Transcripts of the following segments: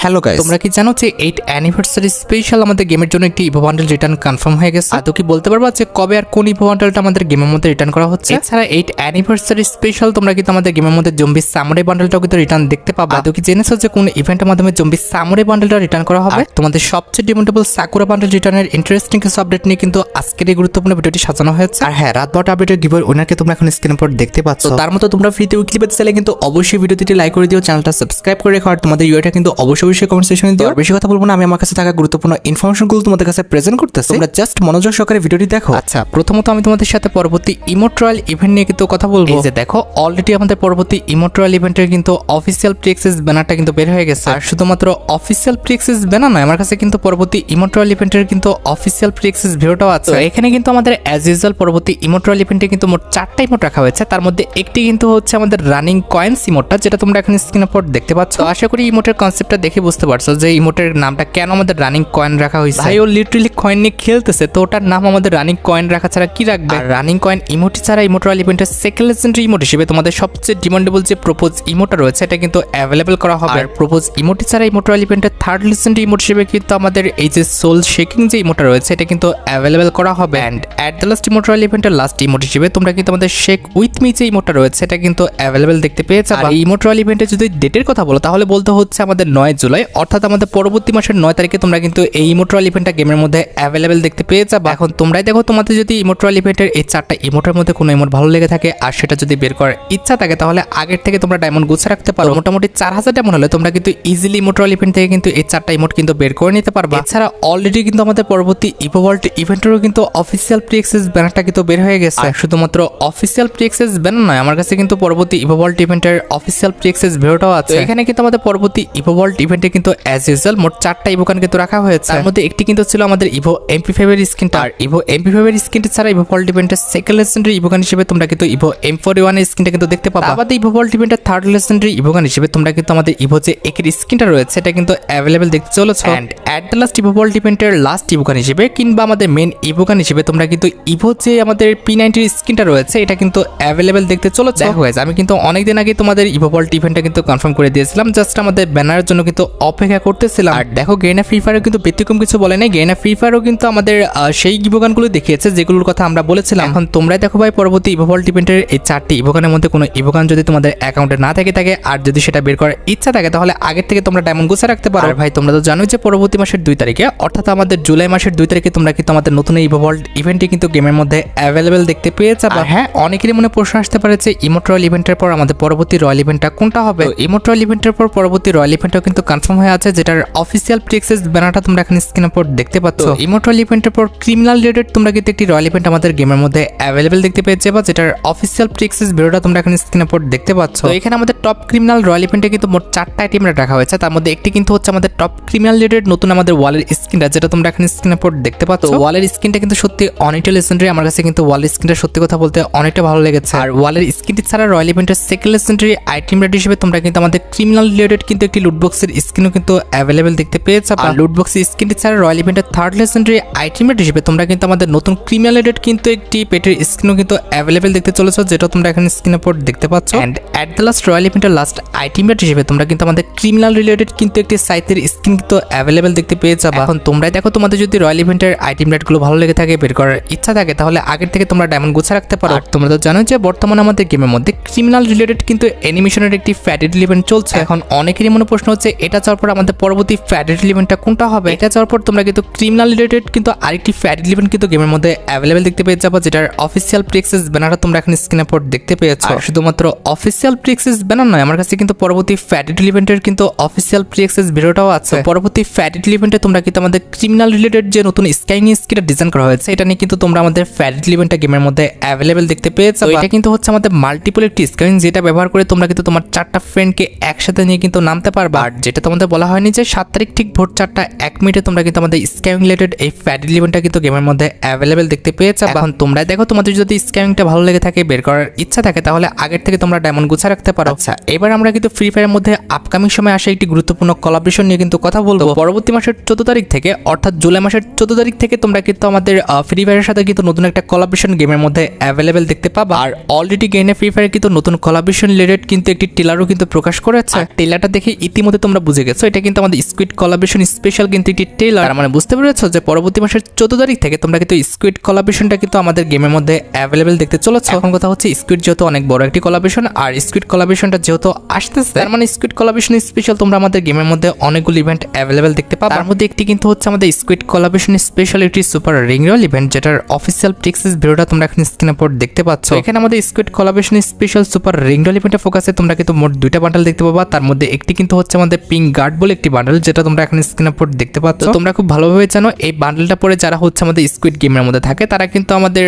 Hello guys, তোমরা কি জানো যে 8 অ্যানিভার্সারি স্পেশাল আমাদের গেমের জন্য একটি ইভো বান্ডেল রিটার্ন কনফার্ম হয়ে গেছে? তো কি বলতে পারবা যে কবে আর কোন ইভো বান্ডেলটা আমাদের গেমের মধ্যে রিটার্ন করা হচ্ছে? এছাড়া 8 অ্যানিভার্সারি স্পেশাল তোমরা কিন্তু আমাদের গেমের মধ্যে জম্বি সামুরাই বান্ডেলটাও কিন্তু রিটার্ন দেখতে পাবা। তো কি জেনেছো যে কোন ইভেন্টের মাধ্যমে জম্বি সামুরাই বান্ডেলটা রিটার্ন করা হবে? তোমাদের সবচেয়ে ডিমান্ডেবল সাকুরা বান্ডেল রিটার্নের ইন্টারেস্টিং কিছু আপডেট নিয়ে কিন্তু আজকের এই গুরুত্বপূর্ণ ভিডিওটি সাজানো হয়েছে। আর হ্যাঁ, রাত 12টা আপডেটের গিভওয়ে উইনারকে তোমরা এখন স্ক্রিনের উপর দেখতে পাচ্ছ। তার মতো তোমরা ফ্রিতে উইকলি পেতে চাইলে কিন্তু অবশ্যই ভিডিওটি লাইক করে দিও, চ্যানেলটা সাবস্ক্রাইব করে রেখো, আর তোমাদের ইউআইটা কিন্তু অবশ্যই কমেন্ট সেকশনে দিও। বেশি কথা বলবো না, আমি আমার কাছে থাকা গুরুত্বপূর্ণ ইনফরমেশনগুলো তোমাদের কাছে প্রেজেন্ট করতেছি, তোমরা জাস্ট মনোযোগ সহকারে ভিডিওটি দেখো। আচ্ছা, প্রথমত আমি তোমাদের সাথে পরবর্তী ইমো ট্রায়াল ইভেন্ট নিয়ে কিন্তু কথা বলবো। এই যে দেখো, অলরেডি আমাদের পরবর্তী ইমো ট্রায়াল ইভেন্টের কিন্তু অফিসিয়াল প্রি-অ্যাক্সেস ব্যানারটা কিন্তু বের হয়ে গেছে। আর শুধুমাত্র অফিসিয়াল প্রি-অ্যাক্সেস ব্যানার নয়, আমার কাছে কিন্তু পরবর্তী ইমো ট্রায়াল ইভেন্টের কিন্তু অফিসিয়াল প্রি-অ্যাক্সেস ভিডিওটাও আছে। এখানে কিন্তু আমাদের অ্যাজ ইউজুয়াল পরবর্তী ইমো ট্রায়াল ইভেন্টে কিন্তু মোট 4টা ইমোট রাখা হয়েছে। তার মধ্যে একটি কিন্তু হচ্ছে আমাদের রানিং কয়েন্স ইমোটটা, যেটা তোমরা এখন স্ক্রিনের উপর দেখতে পাচ্ছ। আশা করি ইমোটের কনসেপ্টটা দেখে বুঝতে পারছো যে ইমোটের নামটা কেন আমাদের রানিং কয়েন রাখা হয়েছে। ভাই ও লিটারালি কয়েন নিয়ে খেলতেছে, তো ওটার নাম আমাদের রানিং কয়েন রাখা ছাড়া কি রাখবে? আর রানিং কয়েন ইমোটি ছাড়া ইমো ট্রায়াল ইভেন্টের সেকেন্ড লেজেন্ডারি ইমোট হিসেবে তোমাদের সবচেয়ে ডিমান্ডেবল যে প্রপোজ ইমোটা রয়েছে এটা কিন্তু অ্যাভেলেবল করা হবে। আর প্রপোজ ইমোটি ছাড়া ইমো ট্রায়াল ইভেন্টের থার্ড লেজেন্ডারি ইমোট হিসেবে কিন্তু আমাদের এই যে সোল শেকিং যে ইমোটা রয়েছে এটা কিন্তু অ্যাভেলেবল করা হবে। And at the last imo trial ইভেন্টের লাস্ট ইমোট হিসেবে তোমরা কিন্তু আমাদের শেক উইথ মি যে ইমোটা রয়েছে এটা কিন্তু অ্যাভেলেবল দেখতে পেয়েছে। আর এই ইমো ট্রায়াল ইভেন্টের যদি ডেটের কথা বলো তাহলে বলতে হচ্ছে আমাদের 9 জুলাই, অর্থাৎ আমাদের পরবর্তী মাসের 9 তারিখে তোমরা কিন্তু এই ইমো ট্রায়াল ইভেন্টটা গেমের মধ্যে অ্যাভেলেবল দেখতে পেয়ে যাবে। এখন তোমরাই দেখো, তোমাদের যদি ইমো ট্রায়াল ইভেন্টের এই 4টা ইমোটের মধ্যে কোনো ইমোট ভালো লেগে থাকে আর সেটা যদি বের করার ইচ্ছা থাকে তাহলে আগের থেকে তোমরা ডায়মন্ড গুছিয়ে রাখতে পারো। মোটামুটি 4000 ডায়মন্ড হলে তোমরা কিন্তু ইজিলি ইমো ট্রায়াল ইভেন্ট থেকে কিন্তু এই 4টা ইমোট কিন্তু বের করে নিতে পারবে। এছাড়া অলরেডি কিন্তু আমাদের পরবর্তী ইভো ওয়ার্ল্ড ইভেন্টেরও কিন্তু অফিসিয়াল প্রি-অ্যাক্সেস ব্যানারটা কিন্তু বের হয়ে গেছে। আর শুধুমাত্র অফিসিয়াল প্রি-অ্যাক্সেস ব্যানার নয়, আমার কাছে কিন্তু পরবর্তী ইভো ওয়ার্ল্ড ইভেন্টের অফিসিয়াল প্রি-অ্যাক্সেস ভিডিওটাও আছে। এখানে কিন্তু আমাদের পরবর্তী ইভো ওয়ার্ল্ড ইভেন্টে কিন্তু অ্যাজ ইউজুয়াল মোট 4টা ইভোকান কিন্তু রাখা হয়েছে। তার মধ্যে একটি কিন্তু ছিল আমাদের ইভো MP5 এর স্কিনটা। আর ইভো MP5 এর স্কিনটা ছাড়া ইভো ওয়ার্ল্ড ইভেন্টের সেকেন্ড লেজেন্ডারি ইভোকান হিসেবে তোমরা কিন্তু ইভো M41 এর স্কিনটা কিন্তু দেখতে পাবা। আমাদের ইভো ওয়ার্ল্ড ইভেন্টের থার্ড লেজেন্ডারি ইভোকান হিসেবে তোমরা কিন্তু আমাদের ইভো যে একের স্কিনটা রয়েছে এটা কিন্তু অ্যাভেলেবল দেখতে চলেছে। And at the last evo world ইভেন্টের লাস্ট ইভোকান হিসেবে কিংবা আমাদের মেন ইভোকান হিসেবে তোমরা কিন্তু ইভো যে আমাদের P90 এর স্কিনটা রয়েছে এটা কিন্তু অ্যাভেলেবল দেখতে চলেছে। দেখো গাইস, আমি কিন্তু অনেকদিন আগে তোমাদের ইভো ওয়ার্ল্ড ইভেন্টটা কিন্তু কনফার্ম করে দিয়েছিলাম, জাস্ট আমাদের ব্যানারের জন্য কিন্তু অপেক্ষা করতেছিলাম। আর দেখো, গেইনা ফ্রি ফায়ারও কিন্তু ব্যতিক্রম কিছু বলে নাই। গেইনা ফ্রি ফায়ারও কিন্তু আমাদের সেই ইভোগানগুলো দেখিয়েছে যেগুলোর কথা আমরা বলেছিলাম। এখন তোমরাই দেখো ভাই, পরবর্তী ইভো ওয়ার্ল্ড ইভেন্টের এই 4টি ইভোগানের মধ্যে কোনো ইভোগান যদি তোমাদের অ্যাকাউন্টে না থাকে আর যদি সেটা বের করার ইচ্ছা থাকে তাহলে আগের থেকে তোমরা ডায়মন্ড গুছিয়ে রাখতে পারো। আর ভাই, তোমরা তো জানোই যে পরবর্তী মাসের 2 তারিখে অর্থাৎ আমাদের জুলাই মাসের 2 তারিখে তোমরা কিন্তু আমাদের নতুন ইভো ওয়ার্ল্ড ইভেন্টটি কিন্তু গেমের মধ্যে অ্যাভেলেবল দেখতে পেয়ে যাবে। হ্যাঁ, অনেকেরই মনে প্রশ্ন আসতে পারে যে ইমো ট্রায়াল ইভেন্টের পর আমাদের পরবর্তী রয়্যাল ইভেন্টটা কোনটা হবে। ইমো ট্রায়াল ইভেন্টের পর পরবর্তী রয়্যাল ইভেন্টটাও কিন্তু কনফার্ম হয়ে আছে, যেটার অফিসিয়াল প্রি-অ্যাক্সেস ব্যানারটা তোমরা এখন স্ক্রিনের উপর দেখতে পাচ্ছ। ইমো ট্রায়াল ইভেন্টের পর ক্রিমিনাল রিলেটেড তোমরা কিন্তু একটি রয়্যাল ইভেন্ট আমাদের গেমের মধ্যে অ্যাভেলেবল দেখতে পেয়ে যাবে, যেটার অফিসিয়াল প্রি-অ্যাক্সেস ভিডিওটা তোমরা এখন স্ক্রিনের উপর দেখতে পাচ্ছ। তো এখানে আমাদের টপ ক্রিমিনাল রয়্যাল ইভেন্টে কিন্তু মোট 4টা আইটেম রাখা হয়েছে। তার মধ্যে একটি কিন্তু হচ্ছে আমাদের টপ ক্রিমিনাল রিলেটেড নতুন আমাদের ওয়ালের স্কিনটা, যেটা তোমরা এখন স্ক্রিনের উপর দেখতে পাচ্ছ। ওয়ালের স্কিনটা কিন্তু সত্যি অনেকটা লেজেন্ডারি, আমার কাছে কিন্তু ওয়ালের স্কিনটা সত্যি কথা বলতে অনেকটা ভালো লেগেছে। আর ওয়ালের স্কিনটি ছাড়া রয়্যাল ইভেন্টের সেকেন্ড লেজেন্ডারি আইটেম রেট হিসেবে তোমরা কিন্তু আমাদের ক্রিমিনাল রিলেটেড কিন্তু একটি লুটবক্সের স্কিনও কিন্তু অ্যাভেলেবল দেখতে পেয়ে যাবে। আর লুটবক্সের স্কিনটি ছাড়া রয়্যাল ইভেন্টের থার্ড লেজেন্ডারি আইটেম রেট হিসেবে তোমরা কিন্তু আমাদের নতুন ক্রিমিনাল রিলেটেড কিন্তু একটি পেটের স্কিনও কিন্তু অ্যাভেলেবল দেখতে চলেছে, যেটা তোমরা এখন স্ক্রিনের উপর দেখতে পাচ্ছ। And at the last royal ইভেন্টের লাস্ট আইটেম রেট হিসেবে তোমরা কিন্তু আমাদের ক্রিমিনাল রিলেটেড কিন্তু একটি সাইটের স্কিন কিন্তু অ্যাভেলেবল দেখতে পেয়ে যাবে। এখন তোমরাই দেখো, তোমাদের যদি রয়্যাল ইভেন্টের আইটেম রেটগুলো ভালো লেগে থাকে, বের করার ইচ্ছা থাকে, তাহলে আগের থেকে তোমরা ডায়মন্ড গুছিয়ে রাখতে পারো। আর তোমরা তো জানো যে বর্তমানে আমাদের গেমের মধ্যে ক্রিমিনাল রিলেটেড কিন্তু অ্যানিমেশনের একটি ফ্যাটেড ইভেন্ট চলছে। এখন অনেকেরই মনে প্রশ্ন হচ্ছে এটা যাওয়ার পর আমাদের পরবর্তী ফ্যাটেড ইভেন্টটা কোনটা হবে। এটা যাওয়ার পর তোমরা কিন্তু ক্রিমিনাল রিলেটেড কিন্তু আরেকটি ফ্যাটেড ইভেন্ট কিন্তু গেমের মধ্যে অ্যাভেলেবল দেখতে পেয়ে যাবে, যেটার অফিসিয়াল প্রি-অ্যাক্সেস ব্যানারটা তোমরা এখন স্ক্রিনের উপর দেখতে পেয়েছো। শুধুমাত্র অফিসিয়াল প্রি-অ্যাক্সেস ব্যানার নয়, আমার কাছে কিন্তু পরবর্তী ফ্যাটেড ইভেন্টের কিন্তু অফিসিয়াল প্রি-অ্যাক্সেস ভিডিওটাও আছে। পরবর্তী ফ্যাটেড ইভেন্টে তোমরা কিন্তু আমাদের ক্রিমিনাল রিলেটেড যে নতুন স্কাইনি স্কিনটা ডিজাইন করা হয়েছে এটা নিয়ে কিন্তু তোমরা আমাদের ফ্যাটেড ইভেন্টটা গেমের মধ্যে অ্যাভেলেবল দেখতে পেয়েছো। এটা কিন্তু হচ্ছে আমাদের মাল্টিপল একটি স্ক্রিন, যেটা ব্যবহার করে তোমরা কিন্তু তোমার 4টা ফ্রেন্ডকে একসাথে নিয়ে কিন্তু নামতে পারবা। আর যেটা তোমাদের বলা হয়নি যে 7 তারিখ ঠিক ভোর 4টা 1 মিনিটে তোমরা কিন্তু আমাদের স্ক্যামিং রিলেটেড এই ফ্যাটেড ইভেন্টটা কিন্তু গেমের মধ্যে অ্যাভেলেবল দেখতে পেয়েছো। এখন তোমরা দেখো, তোমাদের যদি স্ক্যামিংটা ভালো লেগে থাকে, বের করার ইচ্ছা থাকে, তাহলে আগের থেকে তোমরা ডায়মন্ড গুছিয়ে রাখতে পারো। আচ্ছা, এবার আমরা কিন্তু ফ্রি ফায়ারের মধ্যে আপকামিং সময় আসা একটি গুরুত্বপূর্ণ কোলাবরেশন কলাবরেশন নিয়ে কিন্তু কথা বলবো। পরবর্তী মাসের 14 তারিখ থেকে অর্থাৎ জুলাই মাসের 14 তারিখ থেকে তোমরা কিন্তু আমাদের ফ্রি ফায়ারের সাথে কিন্তু নতুন একটা কলাবরেশন গেমের মধ্যে অ্যাভেলেবেল দেখতে পাবা। আর অলরেডি গেমে ফ্রি ফায়ার কিন্তু নতুন কলাবরেশন রিলেটেড কিন্তু একটি ট্রেলারও কিন্তু প্রকাশ করেছে। ট্রেলারটা দেখে ইতিমধ্যে তোমরা বুঝে গেছো এটা কিন্তু আমাদের স্কুইড কলাবরেশন স্পেশাল কিন্তু একটি ট্রেলার। মানে বুঝতে পেরেছো যে পরবর্তী মাসের 14 তারিখ থেকে তোমরা কিন্তু স্কুইড কলাবরেশনটা কিন্তু আমাদের গেমের মধ্যে অ্যাভেলেবেল দেখতে চলেছে। এখন কথা হচ্ছে স্কুইড যেহেতু অনেক বড় একটি কলাবরেশন আর স্কুইড কলাবরেশনটা যেহেতু আসতেছে তার মানে স্কুইড কলাবরেশন স্পেশাল তোমরা আমাদের গেমের মধ্যে অনেকগুলো ইভেন্ট অ্যাভেলেবেল দেখতে পাবা। তার মধ্যে একটি কিন্তু হচ্ছে আমাদের স্কুইড কলাবরেশন স্পেশাল একটি সুপার রিং রোল ইভেন্ট, যেটার অফিসিয়াল টেক্সাস ভিডিওটা তোমরা এখন স্ক্রিনে পর দেখতে পাচ্ছ। এখানে আমাদের squid collaboration special super ring roll ইভেন্টের ফোকাসে তোমরা কিন্তু মোট 2টা বান্ডেল দেখতে পাবা। তার মধ্যে একটি কিন্তু হচ্ছে আমাদের পিঙ্ক গার্ড বলে একটি বান্ডেল, যেটা তোমরা এখন স্ক্রিনে পর দেখতে পাচ্ছ। তোমরা খুব ভালোভাবে জানো এই বান্ডেলটা পরে যারা হচ্ছে আমাদের স্কুইড গেমের মধ্যে থাকে তারা কিন্তু আমাদের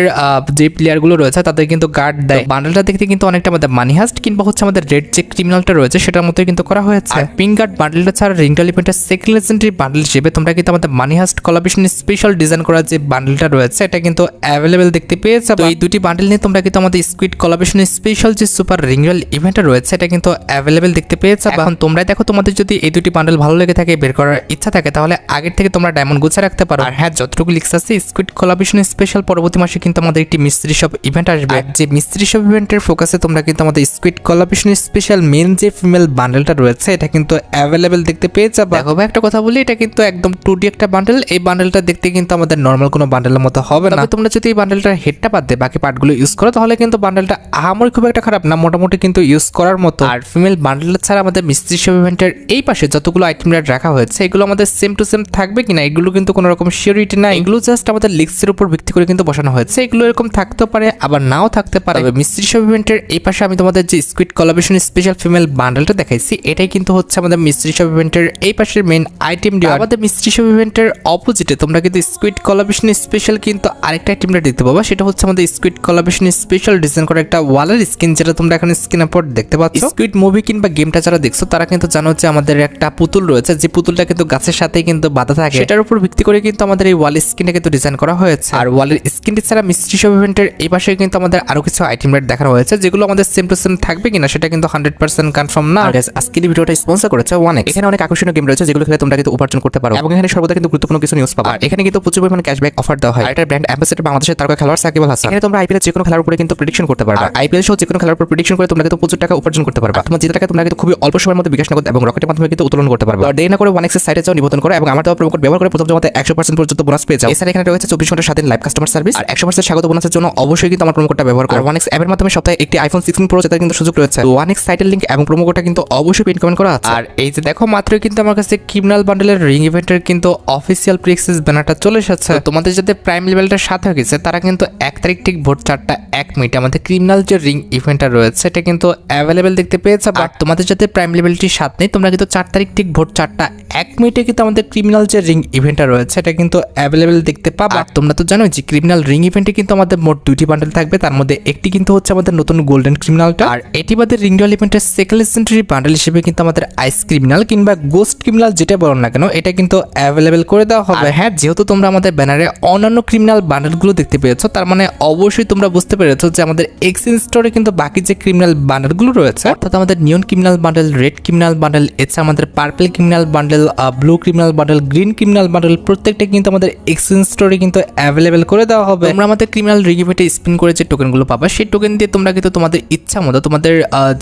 যে প্লেয়ার গুলো রয়েছে তাদের কিন্তু গার্ড দেয়। বান্ডেলটা দেখতে কিন্তু অনেকটা আমাদের মানি হাস্ট কিংবা হচ্ছে আমাদের রেড যে ক্রিমিনালটা রয়েছে সেটার মতোই কিন্তু করা হয়েছে। আর পিঙ্ক গার্ড বান্ডেলটা ছাড়া রিং রোল ইভেন্টের সেকেন্ড লেজেন্ডারি বান্ডেল হিসেবে তোমরা কিন্তু আমাদের মানি হাস্ট কলাবরেশন স্পেশাল ডিজাইন করা যে বান্ডেলটা রয়েছে এটা কিন্তু অ্যাভেলেবেল দেখতে পেয়েছে। তো এই দুটি বান্ডেল নিয়ে তোমরা কিন্তু আমাদের স্কুইড কলাবরেশন স্পেশাল যে সুপার রিং রোল ইভেন্টটা রয়েছে এটা কিন্তু অ্যাভেলেবেল দেখতে পেয়েছে। এখন তোমরা দেখো তোমাদের যদি এই দুটি বান্ডেল ভালো লেগে থাকে বের করার ইচ্ছা থাকে তাহলে আগের থেকে তোমরা ডায়মন্ড গুছিয়ে রাখতে পারো। আর হ্যাঁ, যতটুকু লিক্স আছে স্কুইড কলাবরেশন স্পেশাল পরবর্তী মাসে কিন্তু আমাদের একটি মিস্ত্রি শপ ইভেন্ট আসবে। যে মিস্ত্রি শপ ইভেন্টের ফোকাসে তোমরা কিন্তু আমাদের স্কুইড কলাবরেশন স্পেশাল মেন যে ফিমেল বান্ডেলটা রয়েছে এটা কিন্তু অ্যাভেলেবেল দেখতে পেয়েছে। দেখো ভাই একটা কথা বলি, এটা কিন্তু একদম 2D একটা বান্ডেল। এই বান্ডেলটা দেখতে কিন্তু আমাদের নর্মাল কোনো বান্ডেলের মতো হবে না। তোমরা যদি এই বান্ডেলটার হেডটা বাদ দিয়ে বাকি পার্টগুলো ইউজ করো তাহলে কিন্তু বান্ডেলটা আহামরি খুব একটা খারাপ না, মোটামুটি কিন্তু ইউজ করার মতো। আর ফিমেল বান্ডেল ছাড়া আমাদের মিস্ত্রি শপ ইভেন্টের এই পাশে যতগুলো আইটেম রাখা হয়েছে এগুলো আমাদের সেম টু সেম থাকবে কিনা এগুলো কিন্তু কোনো রকম সিওরিটি নাই। এগুলো জাস্ট আমাদের লিক্সের উপর ভিত্তি করে কিন্তু বসানো হয়েছে। এগুলো এরকম থাকতে পারে আবার নাও থাকতে পারে। মিস্ত্রি শপ ইভেন্টের এই পাশে আমি তোমাদের যে স্কুইড কলাবরেশন স্পেশাল ফিমেল বান্ডেলটা দেখাইছি এটাই কিন্তু হচ্ছে আমাদের মিস্ত্রি শপ ইভেন্টের এই পাশের মেন আইটেম। আমাদের মিস্ত্রি শপ ইভেন্টের অপোজিটে তোমরা কিন্তু স্কুইড কলাবরেশন স্পেশাল কিন্তু আরেকটা আইটেমটা দেখতে পাবা, সেটা হচ্ছে আমাদের স্কুইড কলাবরেশন স্পেশাল ডিজাইন করা একটা ওয়ালের স্কিন, যেটা তোমরা এখন স্ক্রিনের পর দেখতে পাচ্ছ। স্কুইড মুভি কিংবা গেমটা যারা দেখছো তারা কিন্তু জানো যে আমাদের একটা পুতুল রয়েছে, যে পুতুলটা কিন্তু গাছের সাথে কিন্তু বাঁধা থাকে, সেটার উপর ভিত্তি করে কিন্তু আমাদের এই ওয়াল স্কিনটা কিন্তু ডিজাইন করা হয়েছে। আর ওয়ালের স্কিনটি ছাড়া মিস্ট্রি শপ ইভেন্টের এই পাশে কিন্তু আমাদের আরো কিছু আইটেম রেট দেখানো হয়েছে, যেগুলো আমাদের সেম টু সেম থাকবে কিনা সেটা কিন্তু 100% কনফার্ম না। আজকের এই ভিডিওটা স্পন্সর করেছে ওয়ানেক্স। এখানে অনেক আকর্ষণীয় গেম রয়েছে যেগুলো খেলে তোমরা কিন্তু উপার্জন করতে পারো এবং এখানে সর্বদা কিন্তু গুরুত্বপূর্ণ কিছু নিউজ পাবা। আর এখানে কিন্তু প্রচুর পরিমাণে ক্যাশব্যাক অফার দেওয়া হয়। আর এটা ব্র্যান্ড অ্যাম্বাসেডর বাংলাদেশের তারকা খেলোয়াড় সাকিব আল হাসান। এখানে তোমরা আইপিএল যে কোনো খেলার উপরে কিন্তু প্রেডিকশন করতে পারবে। আর আইপিএল সহ যে কোনো খেলার উপর প্রেডিকশন করে তোমরা কিন্তু প্রচুর টাকা উপার্জন করতে পারবে। তোমার যে টাকা তোমরা কিন্তু খুবই অল্প সময়ের মধ্যে বিকাশ নগদ এবং রকেটের মাধ্যমে কিন্তু উত্তোলন করতে পারবে। আর দেরি না করে ওয়ানেক্সের সাইটে যাও, নিবন্ধন করো এবং আমার দেওয়া প্রোমো কোড ব্যবহার করে প্রথম জমাতে 100% পর্যন্ত বোনাস পেয়ে যাও। এছাড়া এখানে রয়েছে 24 ঘন্টা স্বাধীন লাইভ কাস্টমার সার্ভিস আর 100% স্বাগত বোনাসের জন্য অবশ্যই কিন্তু আমার প্রোমো কোডটা ব্যবহার করো। ওয়ানেক্স অ্যাপের মাধ্যমে সপ্তাহে একটি আইফোন 16 প্রো জেতার কিন্তু সুযোগ রয়েছে। ওয়ানেক্স সাইটের লিংক এবং প্রোমো কোডটা কিন্তু অবশ্যই পিন কমেন্ট করা আছে। আর এই যে দেখো মাত্র কিন্তু আমার কাছে ক্রিমিনাল বান্ডেলের রিং ইভেন্টের কিন্তু অফিসিয়াল প্রিএক্সেস ব্যানারটা চলে এসেছে। তোমাদের যাদের প্রাইম লেভেলটা সাথে হয়ে গেছে তারা কিন্তু 1 তারিখ ঠিক ভোর 4টা 1 মিনিটে আমাদের ক্রিমিনাল যে রিং ইভেন্টটা রয়েছে এটা কিন্তু অ্যাভেলেবেল দেখতে পেয়েছে। বাট তোমাদের যাদের প্রাইম লেভেলটি সাথে নেই তোমরা কিন্তু 4 তারিখ ঠিক ভোর 4টা 1 মিনিটে কিন্তু আমাদের ক্রিমিনাল যে রিং ইভেন্টটা রয়েছে এটা কিন্তু অ্যাভেলেবেল দেখতে পাবা। তোমরা তো জানোই যে ক্রিমিনাল রিং ইভেন্টে কিন্তু আমাদের মোট 2টি বান্ডেল থাকবে, তার মধ্যে একটি কিন্তু হচ্ছে আমাদের নতুন গোল্ডেন ক্রিমিনালটা। আর এটি বাদে রিং রোল ইভেন্টের সেকেন্ড লেজেন্ডারি বান্ডেল হিসেবে কিন্তু আমাদের আইস ক্রিমিনাল কিংবা গোস্ট ক্রিমিনাল যেটা বলো না কেন এটা কিন্তু অ্যাভেলেবেল করে দেওয়া হবে। হ্যাঁ, যেহেতু তোমরা আমাদের ব্যানারে অন্যান্য ক্রিমিনাল বান্ডেলগুলো দেখতে পেয়েছো তার মানে অবশ্যই তোমরা বুঝতে পেরেছো যে আমাদের এক্সচেঞ্জ স্টোরে কিন্তু বাকি যে ক্রিমিনাল বান্ডেলগুলো রয়েছে অর্থাৎ আমাদের neon criminal bundle, red criminal bundle, এছাড়া আমাদের purple criminal bundle, blue criminal bundle, green criminal bundle প্রত্যেকটা কিন্তু আমাদের এক্সচেঞ্জ স্টোরে কিন্তু অ্যাভেলেবেল করে দেওয়া হবে। তোমরা আমাদের ক্রিমিনাল রিং ইভেন্টে স্পিন করে যে টোকেনগুলো পাবা সেই টোকেন দিয়ে তোমরা কিন্তু তোমাদের ইচ্ছা মতো তোমাদের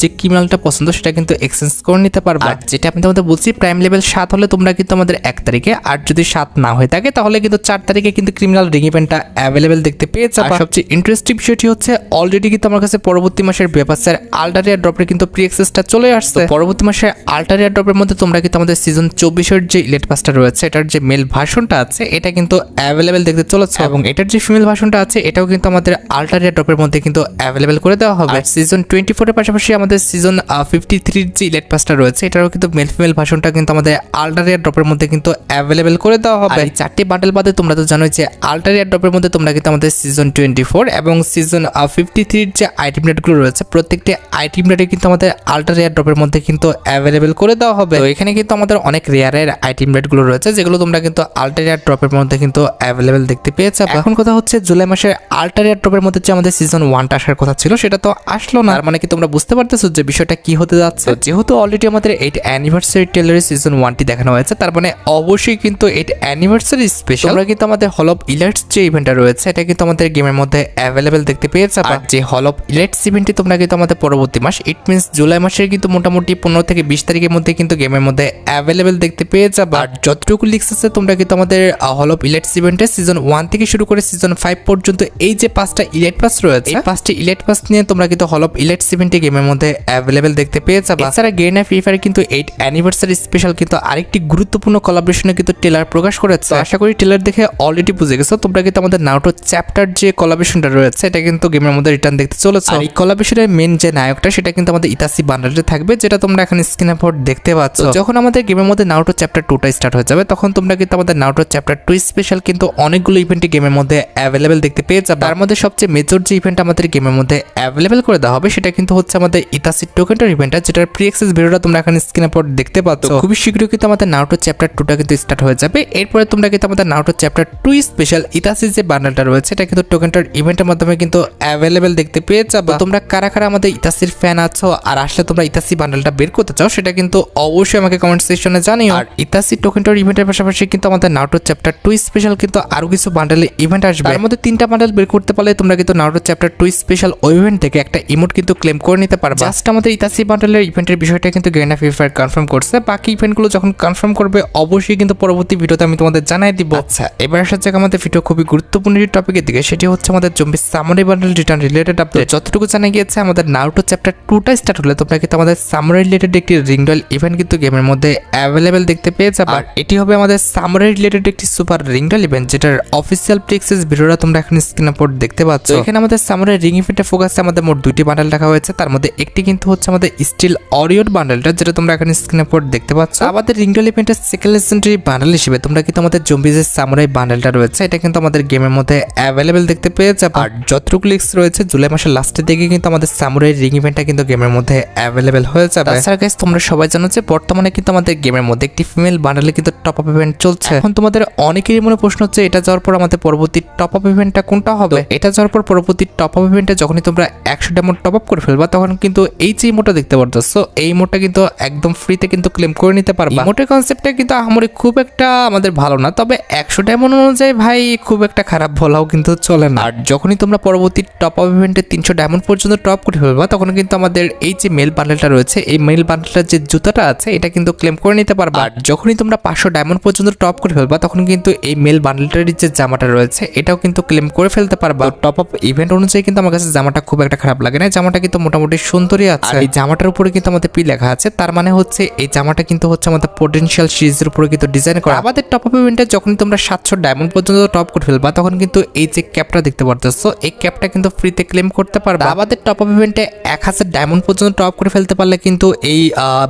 যে ক্রিমিনালটা পছন্দ সেটা কিন্তু এক্সচেঞ্জ করে নিতে পারবা। যেটা আমি তোমাদের বলছি প্রাইম লেভেল 7 হলে তোমরা কিন্তু আমাদের 1 তারিখে, আর যদি 7 না হয়ে থাকে তাহলে কিন্তু 4 তারিখে কিন্তু ক্রিমিনাল রিং ইভেন্টটা অ্যাভেলেবেল দেখতে পেয়ে যাবে। আর সবচেয়ে ইন্টারেস্টিং বিষয়টি হচ্ছে অলরেডি কিন্তু আমার কাছে পরবর্তী মাসের বেপাসের আল্টারিয়া ড্রপের কিন্তু প্রি অ্যাক্সেসটা চলে আসছে। পরবর্তী মাসে আল্টারিয়া ড্রপের মধ্যে তোমরা কিন্তু আমাদের সিজন 24 এর যে ইলেট পাসটা রয়েছে এটার যে মেল ভার্সনটা আছে এটা কিন্তু অ্যাভেলেবেল দেখতে চলেছে এবং এটার যে ফিমেল ভার্সনটা আছে এটাও কিন্তু আমাদের আল্টারিয়া ড্রপের মধ্যে কিন্তু অ্যাভেলেবেল করে দেওয়া হবে। সিজন 24 এর পাশাপাশি আমাদের সিজন 53 এর যে ইলেট পাসটা রয়েছে এটারও কিন্তু মেল ফিমেল ভার্সনটা কিন্তু আমাদের আল্টারিয়া ড্রপের মধ্যে কিন্তু অ্যাভেলেবেল করে দেওয়া হবে। এই 4টি বান্ডেল বাদে তোমরা তো জানোই যে আল্টারিয়া ড্রপের মধ্যে তোমরা কিন্তু আমাদের সিজন 24 এবং সিজন 53 এর যে আইটেম রেটগুলো রয়েছে প্রত্যেকটি আইটেম রেটে কিন্তু আমাদের আল্টারিয়া ড্রপের মধ্যে কিন্তু অ্যাভেলেবেল করে দেওয়া হবে। তো এখানে কিন্তু আমাদের অনেক রেয়ারের আইটেম রেটগুলো রয়েছে যেগুলো তোমরা কিন্তু আল্টারিয়া ড্রপের মধ্যে কিন্তু অ্যাভেলেবেল দেখতে পেয়েছো। এখন কথা হচ্ছে জুলাই মাসের আল্টারিয়া ড্রপের মধ্যে যে আমাদের সিজন 1টা আসার কথা ছিল সেটা তো আসলো না। মানে কি তোমরা বুঝতে পারতেছো যে বিষয়টা কি হতে যাচ্ছে? যেহেতু অলরেডি আমাদের 8 অ্যানিভার্সারি টেলার সিজন 1টি দেখানো হয়েছে, তার মানে অবশ্যই কিন্তু 8 অ্যানিভার্সারি স্পেশাল আমরা কিন্তু আমাদের হল অফ ইলাইটস যে ইভেন্টটা রয়েছে এটা কিন্তু আমাদের গেমের মধ্যে অ্যাভেলেবেল দেখতে পেয়ে যাবে। আর যে হল অফ ইলাইটস ইভেন্টটি তোমরা কিন্তু আমাদের পরবর্তী মাস ইট মিনস জুলাই মাসের কিন্তু মোটামুটি 15 থেকে 20 তারিখের মধ্যে কিন্তু গেমের মধ্যে অ্যাভেলেবেল দেখতে পেয়ে যাবে। আর যতটুকু লিক্স আছে তোমরা কিন্তু আমাদের হল অফ ইলাইটস ইভেন্টের সিজন 1 থেকে শুরু করে সিজন 5 পর্যন্ত এই যে 5টা ইলাইট পাস রয়েছে এই 5টি ইলাইট পাস নিয়ে তোমরা কিন্তু হল অফ ইলাইটস ইভেন্টে গেমের মধ্যে অ্যাভেলেবেল দেখতে পেয়ে যাবে। এছাড়া গেরিনা ফ্রি ফায়ার কিন্তু 8 অ্যানিভার্সারি স্পেশাল কিন্তু আরেকটি গুরুত্বপূর্ণ কোলাবোরেশনে কিন্তু ট্রেলার প্রকাশ করেছে। আশা করি ট্রেলার দেখে অলরেডি বুঝে গেছো তোমরা কিন্তু আমাদের নারুটো চ্যাপ্টার যে কোলাবোরেশনটা রয়েছে এটা কিন্তু গেমের মধ্যে রিটার্ন দেখতে চলেছে। আর এই কোলাবোরেশনের মেন যে নায়কটা সেটা কিন্তু আমাদের ইতাসি বান্ডেলে থাকবে, যেটা তোমরা এখন স্ক্রিনে পর দেখতে পাচ্ছ। যখন আমাদের গেমের মধ্যে নারুটো চ্যাপ্টার 2টা স্টার্ট হয়ে যাবে তখন তোমরা কিন্তু আমাদের নারুটো চ্যাপ্টার 2 স্পেশাল কিন্তু অনেকগুলো ইভেন্টে গেমের মধ্যে অ্যাভেলেবেল দেখতে পেয়ে যাবে। তার মধ্যে সবচেয়ে মেজর যে ইভেন্ট আমাদের গেমের মধ্যে অ্যাভেলেবেল করে দেওয়া হবে সেটা কিন্তু হচ্ছে আমাদের ইতাসি টোকেনটার ইভেন্টটা, যেটার প্রি অ্যাক্সেস ভিডিওটা তোমরা এখন স্ক্রিনে পর দেখতে পাচ্ছ। খুবই শীঘ্রই কিন্তু আমাদের নারুটো চ্যাপ্টার 2টা কিন্তু স্টার্ট হয়ে যাবে। এরপরে তোমরা কিন্তু আমাদের নারুটো চ্যাপ্টার 2 স্পেশাল ইতাসি যে বান্ডেলটা রয়েছে এটা কিন্তু টোকেনটার ইভেন্টের মাধ্যমে কিন্তু অ্যাভেলেবেল দেখতে পেয়ে যাবে। তোমরা কারা কারা আমাদের ইতাসির ফ্যান আছো আর আসলে তোমরা ইতাসি বান্ডেলটা বের করতে চাও সেটা কিন্তু অবশ্যই আমাকে কমেন্ট সেকশনে জানিও। আর ইতাসি টোকেনটার ইভেন্টের পাশাপাশি কিন্তু আমাদের নারুটো চ্যাপ্টার 2 স্পেশাল কিন্তু আরো কিছু বান্ডেলের ইভেন্ট আসবে। তার মধ্যে 3টা বান্ডেল বের করতে পারলে তোমরা কিন্তু নারুটো চ্যাপ্টার 2 স্পেশাল ওই ইভেন্ট থেকে একটা ইমোট কিন্তু ক্লেম করে নিতে পারবে। জাস্ট আমাদের ইতাসি বান্ডেলের ইভেন্টের বিষয়টা কিন্তু গেরিনা ফ্রি ফায়ার কনফার্ম করছে। বাকি ইভেন্টগুলো যখন কনফার্ম করবে অবশ্যই কিন্তু পরবর্তী ভিডিওতে আমি তোমাদের জানাই দিব। আচ্ছা, এবার আসা যাক আমাদের ভিডিও খুবই গুরুত্বপূর্ণ টপিকের দিকে, সেটি হচ্ছে আমাদের zombie samurai bundle return related update. যতটুকু জানা গিয়েছে আমাদের নারুটো চ্যাপ্টার 2টা স্টার্ট হলে তোমরা কিন্তু আমাদের সামুরাই রিলেটেড একটি রিং ডয়েল ইভেন্ট কিন্তু গেমের মধ্যে অ্যাভেলেবেল দেখতে পেয়ে যাবে। আর এটি হবে আমাদের সামুরাই রিলেটেড একটি সুপার রিং ডয়েল ইভেন্ট, যেটার অফিসিয়াল প্রি অ্যাক্সেস ভিডিওটা তোমরা এখন স্ক্রিনে পর দেখতে পাচ্ছ। এখানে আমাদের সামুরাই রিং ইভেন্টে ফোকাসে আমাদের মোট 2টি বান্ডেল রাখা হয়েছে, তার মধ্যে একটি কিন্তু হচ্ছে আমাদের স্টিল অরিওর বান্ডেলটা, যেটা তোমরা এখন স্ক্রিনে পর দেখতে পাচ্ছ। আমাদের রিং ডয়েল ইভেন্টের সেকেন্ড লেজেন্ডারি বান্ডেল হিসেবে তোমরা কিন্তু আমাদের জম্বিজের সামুরাই বান্ডেলটা রয়েছে এটা কিন্তু আমাদের গেমের মধ্যে অ্যাভেলেবেল দেখতে পেয়ে যাবে। আর যতটুকু লিক্স রয়েছে জুলাই মাসের লাস্টের দিকে কিন্তু আমাদের সামুরাই রিং ইভেন্টটা কিন্তু গেমের মধ্যে অ্যাভেলেবেল হয়ে যাবে। তাছাড়া গাইস তোমরা সবাই জানো যে বর্তমানে কিন্তু আমাদের গেমের মধ্যে একটি ফিমেল বান্ডেলে কিন্তু টপ আপ ইভেন্ট চলছে। এখন তোমাদের অনেকেরই মনে প্রশ্ন হচ্ছে এটা যাওয়ার পর আমাদের পরবর্তী টপ আপ ইভেন্টটা কোনটা হবে। এটা যাওয়ার পর পরবর্তী টপ আপ ইভেন্টে যখনই তোমরা 100 ডায়মন্ড টপ আপ করে ফেলবা তখন কিন্তু এই যে ইমোটটা দেখতে পারতেছো এই ইমোটটা কিন্তু একদম ফ্রিতে কিন্তু ক্লেম করে নিতে পারবা। ইমোটের কনসেপ্টটা কিন্তু আমাদের খুব একটা আমাদের ভালো না, তবে 100 ডায়মন্ড অনুযায়ী ভাই খুব একটা খারাপ বলাও কিন্তু চলে না। আর যখনই তোমরা পরবর্তী টপ আপ ইভেন্টে 300 ডায়মন্ড পর্যন্ত টপ করে ফেলবা তখন কিন্তু আমাদের এই যে মেল বান্ডেলটা রয়েছে এই মেল বান্ডেলটার যে জুতাটা আছে এটা কিন্তু ক্লেম করে নিতে পারবা। আর যখনই তোমরা 500 ডায়মন্ড পর্যন্ত টপ করে ফেলবা তখন কিন্তু এই মেল বান্ডেলটার যে জামাটা রয়েছে এটাও কিন্তু ক্লেম করে ফেলতে পারবা। টপ আপ ইভেন্ট অনুযায়ী কিন্তু আমার কাছে জামাটা খুব একটা খারাপ লাগে না, জামাটা কিন্তু মোটামুটি সুন্দরই আছে। আর এই জামাটার উপরে কিন্তু আমাদের পি লেখা আছে, তার মানে হচ্ছে এই জামাটা কিন্তু হচ্ছে আমাদের পটেনশিয়াল সিরিজের উপরে কিন্তু ডিজাইন করা। আমাদের টপ আপ ইভেন্টে যখনই তোমরা 700 ডায়মন্ড পর্যন্ত টপ করে ফেলবা তখন কিন্তু এই যে ক্যাপটা দেখতে পারতেছো এই ক্যাপটা কিন্তু ফ্রিতে ক্লেম করতে পারবা। আমাদের টপ আপ ইভেন্টে 1000 ডায়মন্ড পর্যন্ত টপ করে ফেলতে পারলে কিন্তু এই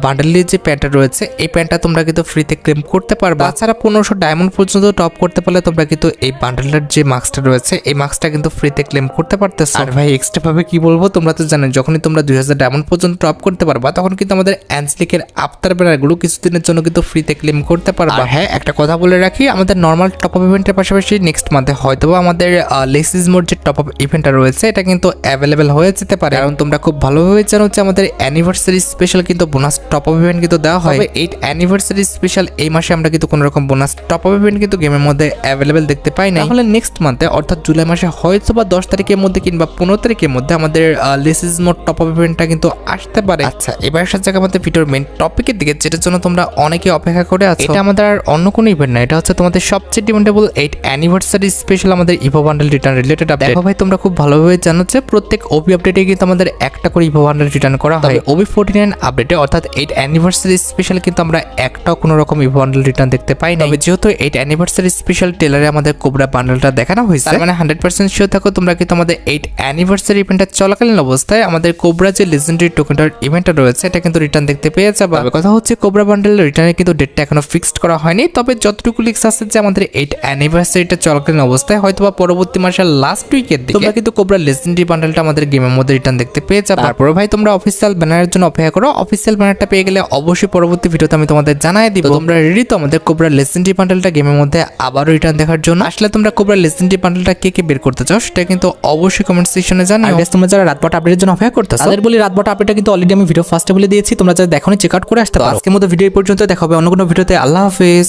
বান্ডেলের যে প্যান্টটা রয়েছে এই প্যান্টটা তোমরা কিন্তু ফ্রিতে ক্লেম করতে পারবা। তাছাড়া 1500 ডায়মন্ড পর্যন্ত টপ করতে পারলে তোমরা কিন্তু এই বান্ডেলের যে মাস্কটা রয়েছে এই মাস্কটা কিন্তু ফ্রিতে ক্লেম করতে পারতেছো। আর ভাই এক্সট্রা ভাবে কি বলবো, তোমরা তো জানো যখনই তোমরা 2000 ডায়মন্ড পর্যন্ত টপ করতে পারবা তখন কিন্তু আমাদের অ্যাঞ্জেলিকের আফতার ব্যানারগুলো কিছুদিনের জন্য কিন্তু ফ্রিতে ক্লেম করতে পারবা। হ্যাঁ, একটা কথা বলে রাখি, আমাদের নর্মাল টপ আপ ইভেন্টের পাশাপাশি নেক্সট মান্থে হয়তো আমাদের লেসিস মোড যে টপ আপ ইভেন্টটা রয়েছে এটা কিন্তু অ্যাভেলেবেল হয়ে যেতে পারে। কারণ তোমরা খুব ভালোভাবে জানো যে আমাদের অ্যানিভার্সারি স্পেশাল কিন্তু বোনাস টপ আপ ইভেন্ট কিন্তু দেওয়া হয়। 8 অ্যানিভার্সারি স্পেশাল এই মাসে আমরা কিন্তু কোনো রকম বোনাস টপ আপ ইভেন্ট কিন্তু গেমের মধ্যে অ্যাভেলেবেল দেখতে পাই না। তাহলে নেক্সট মান্থে অর্থাৎ জুলাই মাসে হয়তো বা 10 তারিখের মধ্যে কিংবা 15 তারিখের মধ্যে আমাদের লেসিস মোড টপ আপ ইভেন্টটা কিন্তু আসতে পারে। আচ্ছা, এবার আসার জায়গা আমাদের ভিডিওর মেইন টপিকের দিকে, যেটার জন্য তোমরা অনেকে অপেক্ষা করে আছো। এটা আমাদের আর অন্য কোনো ইভেন্ট না, এটা হচ্ছে তোমাদের সবচেয়ে ডিমান্ডেবল 8 অ্যানিভার্সারি স্পেশাল আমাদের Evo bundle return related update. দেখো ভাই তোমরা খুব ভালোভাবে জানো যে প্রত্যেক ওবি আপডেটে কিন্তু আমাদের একটা করে ইভো বান্ডেল রিটার্ন করা হয়। ওবি 49 আপডেটে অর্থাৎ 8 অ্যানিভার্সারি স্পেশাল কিন্তু আমরা একটাও কোনো রকম ইভো বান্ডেল রিটার্ন দেখতে পাই না। তবে যেহেতু 8 অ্যানিভার্সারি স্পেশাল ট্রেলারে আমাদের কোবরা বান্ডেলটা দেখানো হয়েছে, তার মানে 100% শিওর থাকো তোমরা কিন্তু আমাদের 8 অ্যানিভার্সারি ইভেন্টটা চলাকালীন অবস্থায় আমাদের কোবরা যে লেজেন্ডারি টোকেনটার ইভেন্টটা রয়েছে এটা কিন্তু রিটার্ন দেখতে পেয়ে যাবে। কথা হচ্ছে কোবরা বান্ডেল রিটার্নের কিন্তু ডেটটা এখনো ফিক্সড করা হয়নি, তবে যতটুকু লিক্স আছে যে আমাদের 8 অ্যানিভার্সারিটা চলাকালীন অবস্থায় হয়তোবা পরবর্তী মাসের লাস্ট উইকের দিকে তোমরা কিন্তু কোবরা লেজেন্ডারি বান্ডেলটা আমাদের গেমের মধ্যে রিটার্ন দেখতে পেয়ে যাবে। তারপরে ভাই তোমরা অফিসিয়াল ব্যানারের জন্য অপেক্ষা করো, অফিসিয়াল ব্যানারটা পেয়ে গেলে অবশ্যই পরবর্তী ভিডিওতে আমি তোমাদের জানাই দিব। তোমরা রেডি তো আমাদের কোবরা লেজেন্ডারি বান্ডেলটা গেমের মধ্যে আবারও রিটার্ন দেখার জন্য? আসলে তোমরা কোবরা লেজেন্ডারি বান্ডেলটা কে বের করতে চাও সেটা কিন্তু অবশ্যই কমেন্ট সেকশনে জানাও। আর তোমরা যারা রাতবাট আপডেটের জন্য অপেক্ষা করতেছো তাদের বলি রাতবাট আপডেটটা কিন্তু অলরেডি আমি ভিডিও ফার্স্টে বলে দিয়েছি, তোমরা যারা দেখোনি চেক আউট করে আসতে পারো। আজকের মধ্যে ভিডিও পর্যন্ত দেখা হবে অন্য কোনো ভিডিওতে। আল্লাহ হাফেজ।